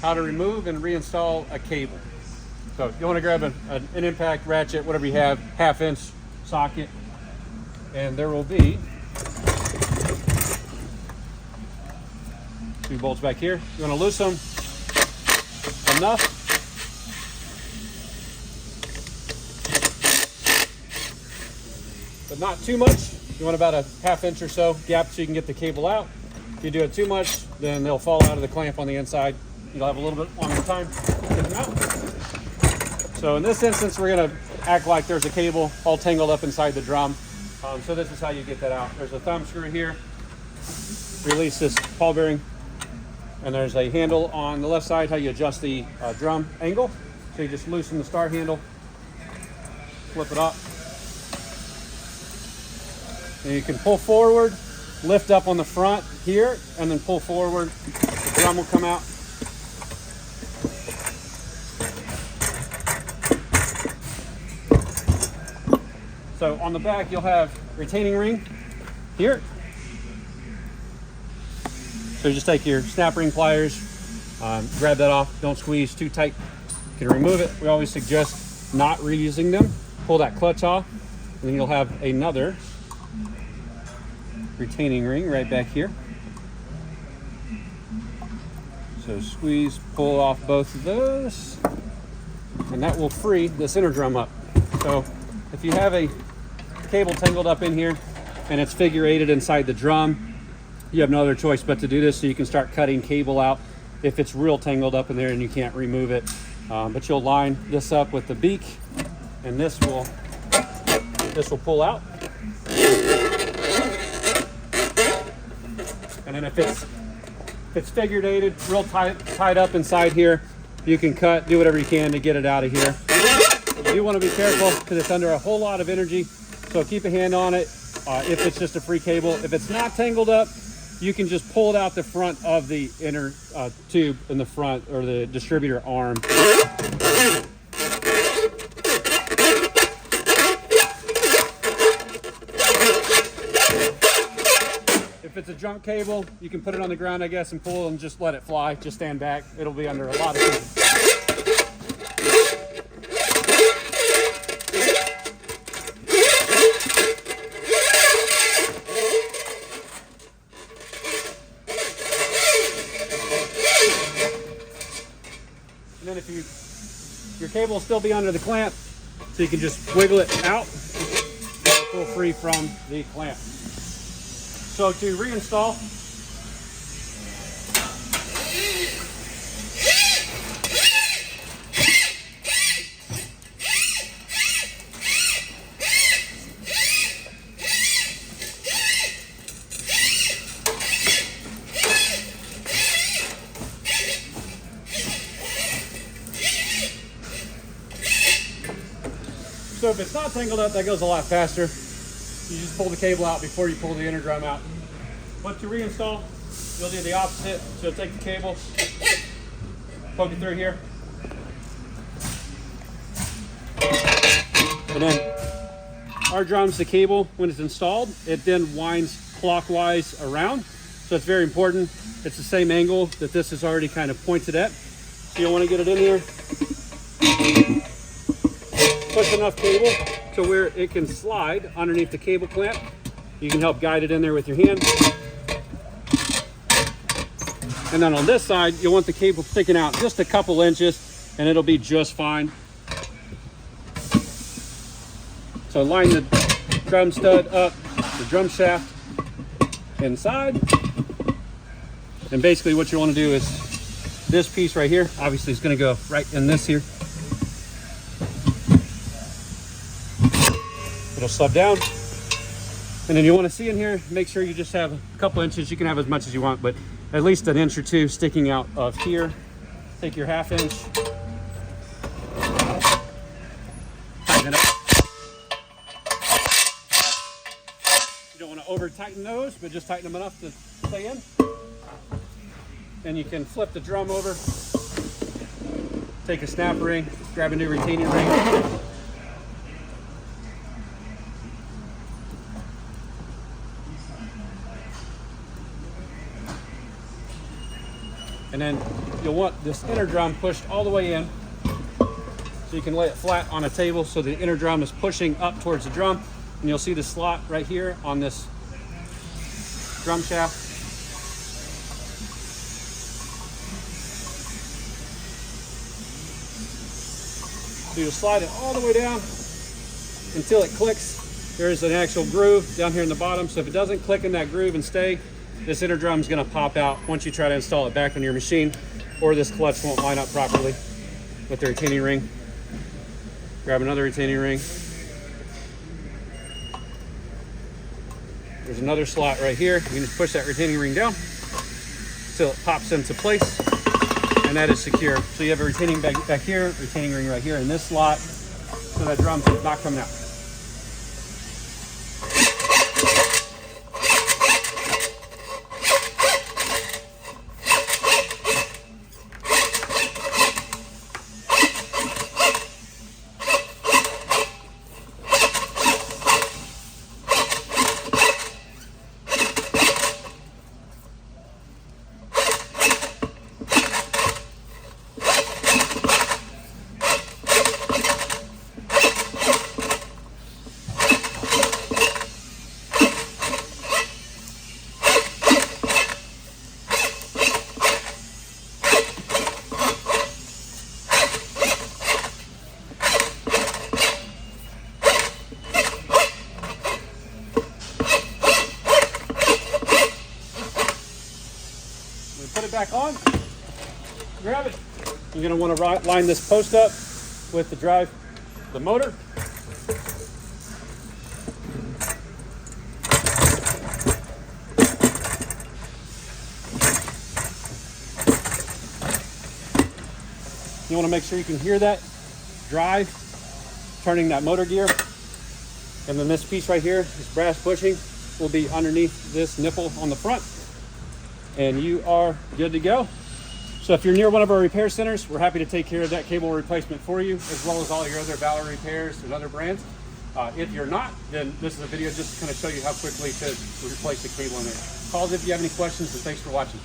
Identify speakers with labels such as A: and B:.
A: how to remove and reinstall a cable. So you want to grab an impact ratchet, whatever you have, 1/2 inch socket, and there will be 2 bolts back here. You want to loosen them enough. But not too much. You want about a 1/2 inch or so gap so you can get the cable out. If you do it too much, then they'll fall out of the clamp on the inside. You'll have a little bit longer time to get them out. So in this instance, we're going to act like there's a cable all tangled up inside the drum. So this is how you get that out. There's a thumb screw here. Release this ball bearing. And there's a handle on the left side, how you adjust the drum angle. So you just loosen the start handle, flip it up. And you can pull forward, lift up on the front here, and then pull forward. The drum will come out. So on the back, you'll have retaining ring here. So you just take your snap ring pliers, grab that off, don't squeeze too tight. You can remove it. We always suggest not reusing them. Pull that clutch off, and then you'll have another retaining ring right back here. So squeeze, pull off both of those, and that will free this inner drum up. So if you have a cable tangled up in here and it's figure eighted inside the drum, you have no other choice but to do this so you can start cutting cable out if it's real tangled up in there and you can't remove it. But you'll line this up with the beak, and this will pull out. And then if it's figure eighted, real tied up inside here, you can cut, do whatever you can to get it out of here. You do want to be careful because it's under a whole lot of energy, so keep a hand on it if it's just a free cable. If it's not tangled up, you can just pull it out the front of the inner tube in the front, or the distributor arm. If it's a junk cable, you can put it on the ground, I guess, and pull and just let it fly. Just stand back. It'll be under a lot of heat. And then if your cable will still be under the clamp, so you can just wiggle it out and pull free from the clamp. So to reinstall, so if it's not tangled up, that goes a lot faster. You just pull the cable out before you pull the inner drum out. But to reinstall, you'll do the opposite. So take the cable, poke it through here, and then our drums, the cable, when it's installed, it then winds clockwise around. So it's very important. It's the same angle that this is already kind of pointed at. So you'll want to get it in here, push enough cable to where it can slide underneath the cable clamp. You can help guide it in there with your hand. And then on this side, you'll want the cable sticking out just a couple inches, and it'll be just fine. So line the drum stud up, the drum shaft inside. And basically what you want to do is this piece right here, obviously it's going to go right in this here. It'll slide down. And then you want to see in here, make sure you just have a couple inches. You can have as much as you want, but at least an inch or two sticking out of here. Take your 1/2 inch, tighten it up. You don't want to over tighten those, but just tighten them enough to stay in. Then you can flip the drum over, take a snap ring, grab a new retaining ring. And then you'll want this inner drum pushed all the way in. So you can lay it flat on a table so the inner drum is pushing up towards the drum. And you'll see the slot right here on this drum shaft. So you slide it all the way down until it clicks. There's an actual groove down here in the bottom. So if it doesn't click in that groove and stay, this inner drum is going to pop out once you try to install it back on your machine, or this clutch won't line up properly with the retaining ring. Grab another retaining ring. There's another slot right here. You can just push that retaining ring down until it pops into place, and that is secure. So you have a retaining back here, retaining ring right here in this slot, so that drum's not coming out. Put it back on, grab it. You're going to want to line this post up with the motor. You want to make sure you can hear that drive turning that motor gear. And then this piece right here, this brass bushing, will be underneath this nipple on the front. And you are good to go. So if you're near one of our repair centers, we're happy to take care of that cable replacement for you, as well as all your other VALOR repairs and other brands. If you're not, then this is a video just to kind of show you how quickly to replace the cable in there. Call us if you have any questions, and thanks for watching.